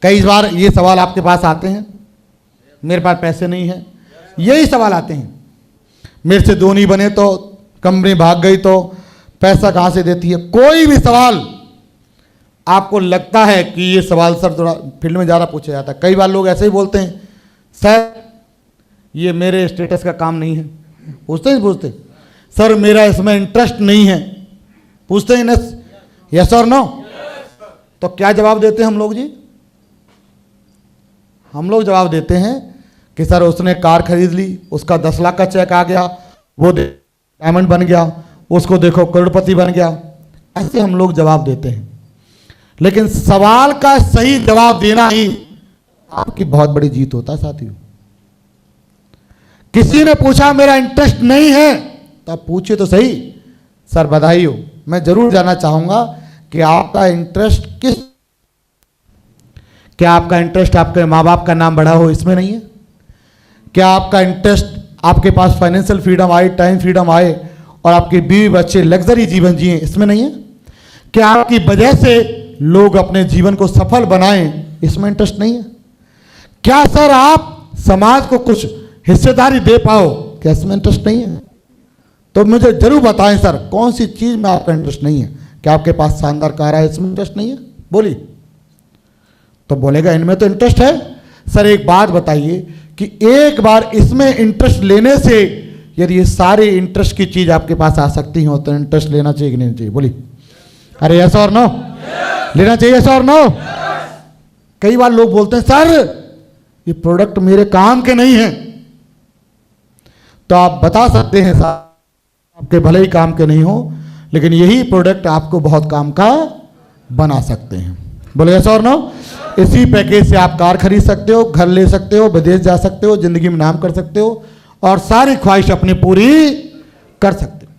कई बार ये सवाल आपके पास आते हैं, मेरे पास पैसे नहीं है, यही सवाल आते हैं। मेरे से दो नहीं बने तो, कंपनी भाग गई तो पैसा कहाँ से देती है। कोई भी सवाल आपको लगता है कि ये सवाल सर थोड़ा फील्ड में ज़्यादा पूछा जाता है, कई बार लोग ऐसे ही बोलते हैं, सर ये मेरे स्टेटस का काम नहीं है, पूछते ही पूछते, सर मेरा इसमें इंटरेस्ट नहीं है, पूछते हैं ना, यस और नो। तो क्या जवाब देते हैं हम लोग जी? हम लोग जवाब देते हैं कि सर उसने कार खरीद ली, उसका 10 लाख का चेक आ गया, वो डायमंड बन गया, उसको देखो करोड़पति बन गया। ऐसे हम लोग जवाब देते हैं। लेकिन सवाल का सही जवाब देना ही आपकी बहुत बड़ी जीत होता है साथियों। किसी ने पूछा मेरा इंटरेस्ट नहीं है, तो आप पूछे तो सही, सर बधाई हो, मैं जरूर जानना चाहूंगा कि आपका इंटरेस्ट किस, क्या आपका इंटरेस्ट आपके माँ बाप का नाम बड़ा हो इसमें नहीं है? क्या आपका इंटरेस्ट आपके पास फाइनेंशियल फ्रीडम आए, टाइम फ्रीडम आए और आपके बीवी बच्चे लग्जरी जीवन जिए इसमें नहीं है? क्या आपकी वजह से लोग अपने जीवन को सफल बनाएं, इसमें इंटरेस्ट नहीं है? क्या सर आप समाज को कुछ हिस्सेदारी दे पाओ, क्या इसमें इंटरेस्ट नहीं है? तो मुझे जरूर बताएं सर कौन सी चीज में आपका इंटरेस्ट नहीं है। क्या आपके पास शानदार कार है, इसमें इंटरेस्ट नहीं है? बोलिए। तो बोलेगा इनमें तो इंटरेस्ट है। सर एक बात बताइए कि एक बार इसमें इंटरेस्ट लेने से यदि ये सारी इंटरेस्ट की चीज आपके पास आ सकती हो तो इंटरेस्ट लेना चाहिए कि नहीं चाहिए? बोलिए। अरे यस और नो? लेना चाहिए यस और नो? कई बार लोग बोलते हैं सर ये प्रोडक्ट मेरे काम के नहीं है, तो आप बता सकते हैं सर आपके भले ही काम के नहीं हो, लेकिन यही प्रोडक्ट आपको बहुत काम का बना सकते हैं। बोले यस और नो? इसी पैकेज से आप कार खरीद सकते हो, घर ले सकते हो, विदेश जा सकते हो, जिंदगी में नाम कर सकते हो और सारी ख्वाहिश अपनी पूरी कर सकते हो।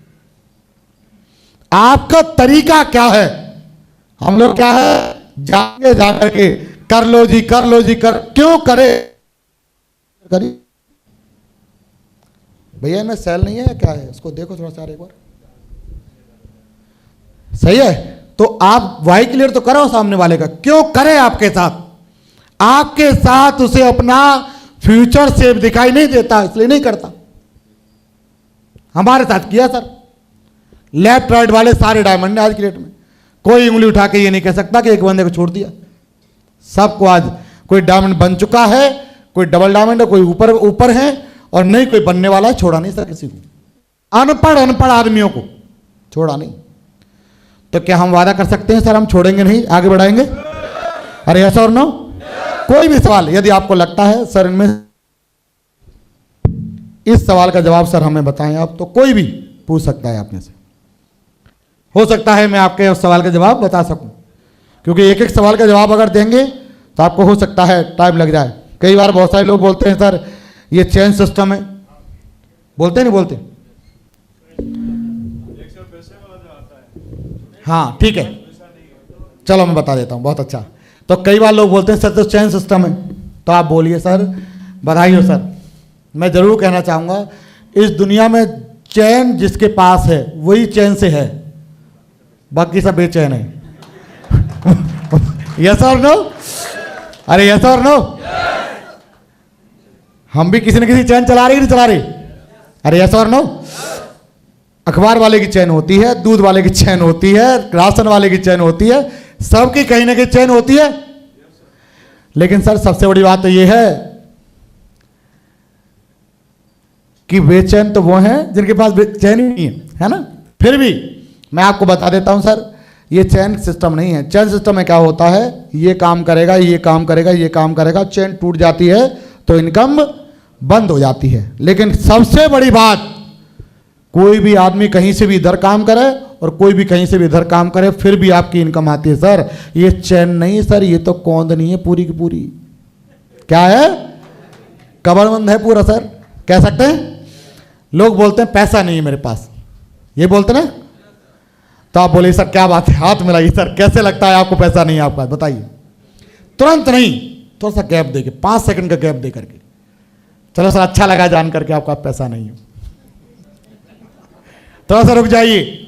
आपका तरीका क्या है? हम लोग क्या है, जाके जाकर के कर लो जी, कर लो जी, कर क्यों करे? करिए भैया, इनमें सेल नहीं है क्या है? उसको देखो थोड़ा सा एक बार, सही है? तो आप वाई क्लियर तो करो सामने वाले का, क्यों करे आपके साथ? आपके साथ उसे अपना फ्यूचर सेफ दिखाई नहीं देता, इसलिए नहीं करता। हमारे साथ किया सर, लेफ्ट राइट वाले सारे डायमंड है आज की डेट में। कोई उंगली उठा के ये नहीं कह सकता कि एक बंदे को छोड़ दिया। सबको आज कोई डायमंड बन चुका है, कोई डबल डायमंड है, कोई ऊपर ऊपर है और नहीं कोई बनने वाला है। छोड़ा नहीं सर किसी को, अनपढ़ आदमियों को छोड़ा नहीं। तो क्या हम वादा कर सकते हैं सर हम छोड़ेंगे नहीं, आगे बढ़ाएंगे? अरे यस और नो? कोई भी सवाल यदि आपको लगता है सर इनमें इस सवाल का जवाब सर हमें बताएं आप, तो कोई भी पूछ सकता है आपने से। हो सकता है मैं आपके उस सवाल का जवाब बता सकूं, क्योंकि एक एक सवाल का जवाब अगर देंगे तो आपको हो सकता है टाइम लग जाए। कई बार बहुत सारे लोग बोलते हैं सर ये चेन सिस्टम है, बोलते नहीं बोलते? हाँ ठीक है, चलो मैं बता देता हूँ, बहुत अच्छा। तो कई बार लोग बोलते हैं सर तो चेन सिस्टम है, तो आप बोलिए सर बधाई हो सर। मैं जरूर कहना चाहूँगा इस दुनिया में चैन जिसके पास है वही चैन से है, बाकी सब बेचैन है। यस और नो? अरे यस और नो? हम भी किसी न किसी चैन चला रही नहीं चला रही? अरे यस और नो? अखबार वाले की चैन होती है, दूध वाले की चैन होती है, राशन वाले की चैन होती है, सबकी कहीं ना कहीं चैन होती है। लेकिन सर सबसे बड़ी बात तो ये है कि बेचैन तो वो हैं जिनके पास चैन ही नहीं है ना? फिर भी मैं आपको बता देता हूं सर ये चैन सिस्टम नहीं है। चैन सिस्टम में क्या होता है, ये काम करेगा, ये काम करेगा, ये काम करेगा, चैन टूट जाती है तो इनकम बंद हो जाती है। लेकिन सबसे बड़ी बात, कोई भी आदमी कहीं से भी इधर काम करे और कोई भी कहीं से भी इधर काम करे, फिर भी आपकी इनकम आती है। सर ये चैन नहीं सर, ये तो कौंधनी है पूरी की पूरी। क्या है? कमरबंद है पूरा सर, कह सकते हैं। लोग बोलते हैं पैसा नहीं है मेरे पास, ये बोलते ना, तो आप बोले सर क्या बात है, हाथ मिलाइए सर, कैसे लगता है आपको पैसा नहीं है आपके पास, बताइए। तुरंत नहीं, थोड़ा सा गैप देके, 5 सेकंड का गैप दे करके, चलो सर अच्छा लगा जान करके आपका पैसा नहीं है, थोड़ा सा रुक जाइए।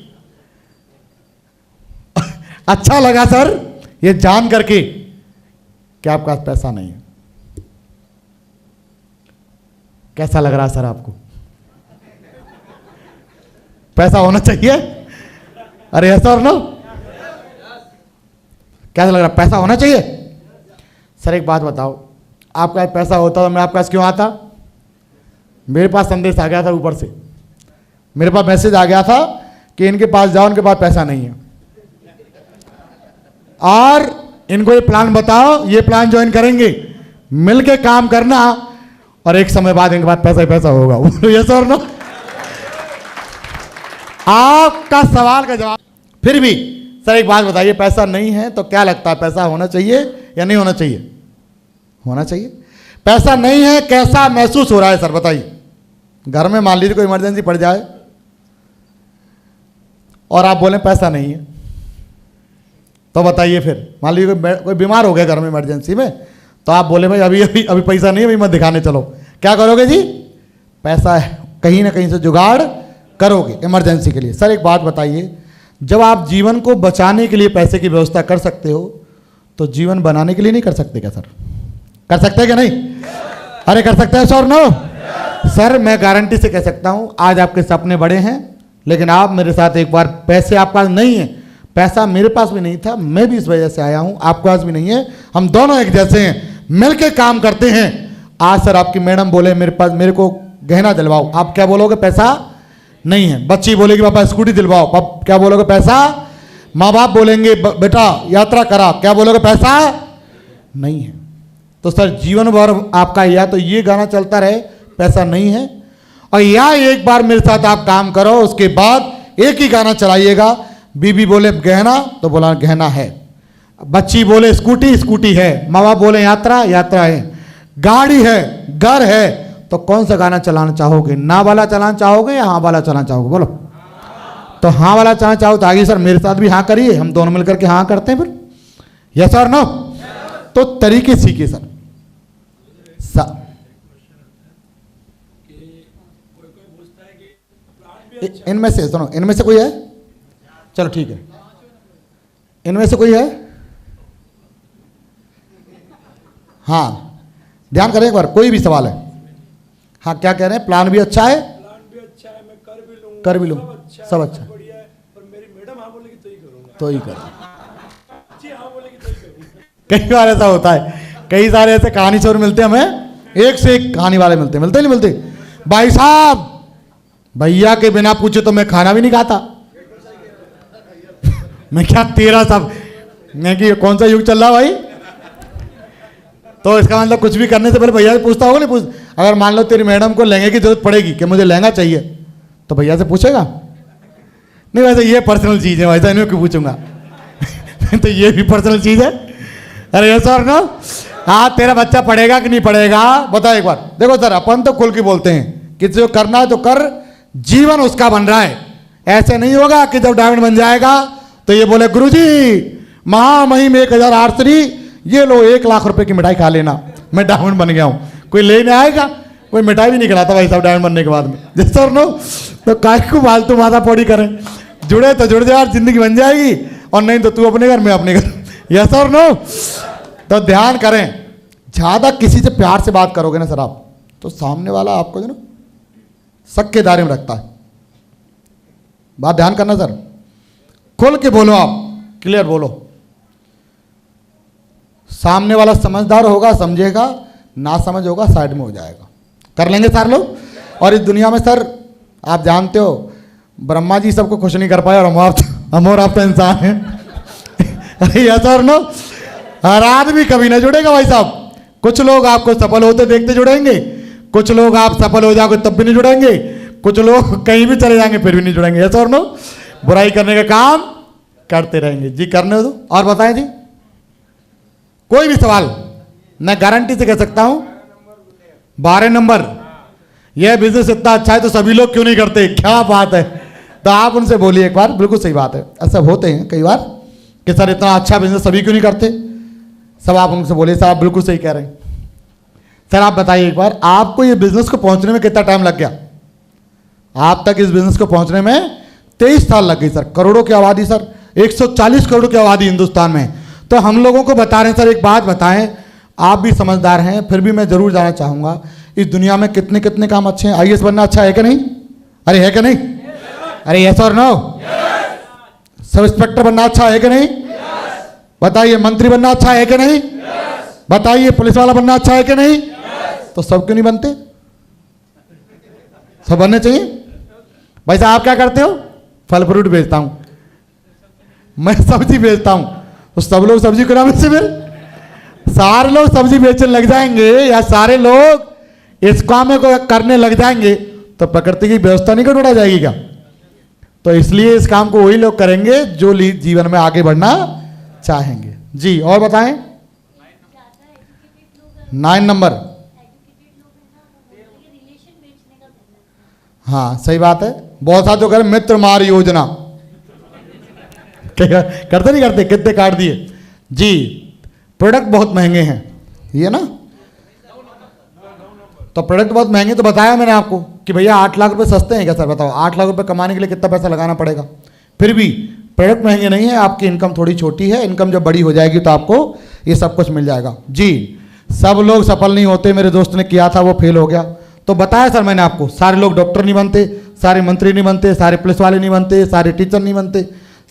अच्छा लगा सर ये जान करके कि आपके पास पैसा नहीं है। कैसा लग रहा है सर आपको? पैसा होना चाहिए? अरे ऐसा और नो, कैसा लग रहा है? पैसा होना चाहिए? सर एक बात बताओ, आपके पास पैसा होता तो मैं आपके पास क्यों आता? मेरे पास संदेश आ गया था ऊपर से, मेरे पास मैसेज आ गया था कि इनके पास जाओ, उनके पास पैसा नहीं है, और इनको ये प्लान बताओ, ये प्लान ज्वाइन करेंगे, मिलके काम करना, और एक समय बाद इनके पास पैसा ही पैसा होगा। ये सर नो, आपका सवाल का जवाब। फिर भी सर एक बात बताइए, पैसा नहीं है तो क्या लगता है, पैसा होना चाहिए या नहीं होना चाहिए? होना चाहिए। पैसा नहीं है, कैसा महसूस हो रहा है सर बताइए? घर में मान लीजिए कोई इमरजेंसी पड़ जाए और आप बोलें पैसा नहीं है, तो बताइए फिर मान लीजिए कोई बीमार हो गया घर में इमरजेंसी में, तो आप बोले भाई अभी अभी अभी पैसा नहीं है, अभी मत दिखाने चलो, क्या करोगे जी? पैसा कहीं ना कहीं से जुगाड़ करोगे इमरजेंसी के लिए। सर एक बात बताइए, जब आप जीवन को बचाने के लिए पैसे की व्यवस्था कर सकते हो, तो जीवन बनाने के लिए नहीं कर सकते क्या सर? कर सकते हैं क्या नहीं? अरे कर सकते हैं सर? नो सर, मैं गारंटी से कह सकता हूं, आज आपके सपने बड़े हैं, लेकिन आप मेरे साथ एक बार, पैसे आपके पास नहीं है, पैसा मेरे पास भी नहीं था, मैं भी इस वजह से आया हूं, आपके पास भी नहीं है, हम दोनों एक जैसे हैं, मिलके काम करते हैं। आज सर आपकी मैडम बोले मेरे पास, मेरे को गहना दिलवाओ, आप क्या बोलोगे? पैसा नहीं है। बच्ची बोलेगी पापा स्कूटी दिलवाओ, पापा क्या बोलोगे? पैसा। माँ बाप बोलेंगे बेटा यात्रा करा, क्या बोलोगे? पैसा नहीं है। तो सर जीवन भर आपका या तो ये गाना चलता रहे पैसा नहीं है, और या एक बार मेरे साथ आप काम करो, उसके बाद एक ही गाना चलाइएगा। बीबी बोले गहना तो बोला गहना है, बच्ची बोले स्कूटी स्कूटी है, माँ बाप बोले यात्रा यात्रा है, गाड़ी है घर है, तो कौन सा गाना चलाना चाहोगे? ना वाला चलाना चाहोगे या हाँ वाला चलाना चाहोगे? बोलो। तो हाँ वाला चलाना चाहो तो आगे सर मेरे साथ भी हाँ करिए, हम दोनों मिलकर के हाँ करते हैं फिर। यस और नो? तो तरीके सीखिए सर। इनमें से सुनो, इनमें से कोई है? चलो ठीक है, इनमें से कोई है? हाँ ध्यान करें एक बार, कोई भी सवाल है? हाँ क्या कह रहे हैं? प्लान भी अच्छा है, मैं कर भी लूँ, सब अच्छा है, पर मेरी मैडम हाँ बोलेगी तो ही करूँगा, तो ही कई बार ऐसा होता है, कई सारे ऐसे कहानी चोर मिलते हैं हमें, एक से एक कहानी वाले मिलते हैं, मिलते नहीं मिलते? भाई साहब भैया के बिना पूछे तो मैं खाना भी नहीं खाता। मैं क्या तेरा सब, मैं कि कौन सा युग चल रहा भाई? तो इसका मतलब कुछ भी करने से पहले भैया से पूछता होगा नहीं? पूछ, अगर मान लो तेरी मैडम को लहंगे की जरूरत पड़ेगी कि मुझे लहंगा चाहिए, तो भैया से पूछेगा नहीं? वैसे ये पर्सनल चीज़ है, वैसा इन्हें क्यों पूछूंगा? तो ये भी पर्सनल चीज़ है। अरे ये सर ना, हाँ तेरा बच्चा पढ़ेगा कि नहीं पढ़ेगा बता एक बार। देखो सर अपन तो खुल के बोलते हैं कि जो करना है तो कर, जीवन उसका बन रहा है। ऐसे नहीं होगा कि जब डायमंड बन जाएगा तो ये बोले गुरुजी महामहिम 1000 आर्चरी, ये लो 1 लाख रुपए की मिठाई खा लेना, मैं डायमंड बन गया हूं। कोई लेने आएगा? कोई मिठाई भी नहीं खिलाता भाई साहब डायमंड बनने के बाद में। जैसे और नो, तो काय को फालतू माथा पौड़ी करें, जुड़े तो जुड़ जाए, जिंदगी बन जाएगी, और नहीं तो तू अपने घर मैं अपने घर। यस और नो? तो ध्यान करें, ज्यादा किसी से प्यार से बात करोगे ना सर आप, तो सामने वाला आपको जो ना शक के दायरे में रखता है। बात ध्यान करना सर, खुल के बोलो, आप क्लियर बोलो। सामने वाला समझदार होगा समझेगा, ना समझ होगा साइड में हो जाएगा। कर लेंगे सर लोग। और इस दुनिया में सर आप जानते हो ब्रह्मा जी सबको खुश नहीं कर पाए, और हम और आप तो इंसान हैं। यस और नो? हर आदमी कभी ना जुड़ेगा भाई साहब। कुछ लोग आपको सफल होते देखते जुड़ेंगे, कुछ लोग आप सफल हो जाओगे तब भी नहीं जुड़ेंगे, कुछ लोग कहीं भी चले जाएंगे फिर भी नहीं जुड़ेंगे। यस और नो? बुराई करने का काम करते रहेंगे जी, करने दो। और बताएं जी, कोई भी सवाल, मैं गारंटी से कह सकता हूं 12 नंबर। यह बिजनेस इतना अच्छा है तो सभी लोग क्यों नहीं करते? क्या बात है। तो आप उनसे बोलिए एक बार, बिल्कुल सही बात है। ऐसा होते हैं कई बार कि सर इतना अच्छा बिजनेस सभी क्यों नहीं करते, सब आप उनसे बोलिए सर आप बिल्कुल सही कह रहे हैं। सर आप बताइए एक बार, आपको ये बिजनेस को पहुंचने में कितना टाइम लग गया? आप तक इस बिजनेस को पहुंचने में 23 साल लग गई सर। करोड़ों की आबादी सर, 140 करोड़ की आबादी हिंदुस्तान में। तो हम लोगों को बता रहे हैं सर, एक बात बताएं, आप भी समझदार हैं, फिर भी मैं जरूर जानना चाहूंगा इस दुनिया में कितने कितने काम अच्छे हैं। आईएएस बनना अच्छा है कि नहीं? अरे है कि नहीं? अरे यस और नो? सब इंस्पेक्टर बनना अच्छा है कि नहीं? बताइए। मंत्री बनना अच्छा है कि नहीं? बताइए। पुलिस वाला बनना अच्छा है कि नहीं? तो सब क्यों नहीं बनते? सब बनने चाहिए। भाई साहब आप क्या करते हो? फल फ्रूट बेचता हूं, मैं सब्जी बेचता हूं, तो सब लोग सब्जी क्यों ना बेचे? फिर सारे लोग सब्जी बेचने लग जाएंगे या सारे लोग इस काम को करने लग जाएंगे तो प्रकृति की व्यवस्था नहीं गड़बड़ा जाएगी क्या? तो इसलिए इस काम को वही लोग करेंगे जो जीवन में आगे बढ़ना चाहेंगे। जी और बताएं। 9 नंबर। हाँ सही बात है। बहुत साथ जो करें मित्र मार योजना करते नहीं करते? कितने काट दिए जी। प्रोडक्ट बहुत महंगे हैं ये ना, तो प्रोडक्ट बहुत महंगे, तो बताया मैंने आपको कि भैया 8 लाख रुपए सस्ते हैं क्या? सर बताओ 8 लाख रुपए कमाने के लिए कितना पैसा लगाना पड़ेगा? फिर भी प्रोडक्ट महंगे नहीं है, आपकी इनकम थोड़ी छोटी है। इनकम जब बड़ी हो जाएगी तो आपको ये सब कुछ मिल जाएगा जी। सब लोग सफल नहीं होते, मेरे दोस्त ने किया था वो फेल हो गया। तो बताया सर मैंने आपको, सारे लोग डॉक्टर नहीं बनते, सारे मंत्री नहीं बनते, सारे पुलिस वाले नहीं बनते, सारे टीचर नहीं बनते,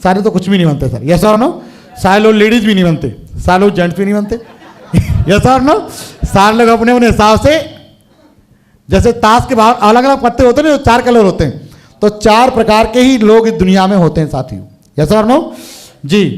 सारे तो कुछ भी नहीं बनते सर। यस और नो? सारे लोग लेडीज भी नहीं बनते, सारे लोग जेंट्स भी नहीं बनते। यस और नो? सारे लोग अपने अपने हिसाब से, जैसे ताश के बाहर अलग अलग पत्ते होते हैं ना, 4 कलर होते हैं, तो 4 प्रकार के ही लोग इस दुनिया में होते हैं साथियों। यस और नो? जी।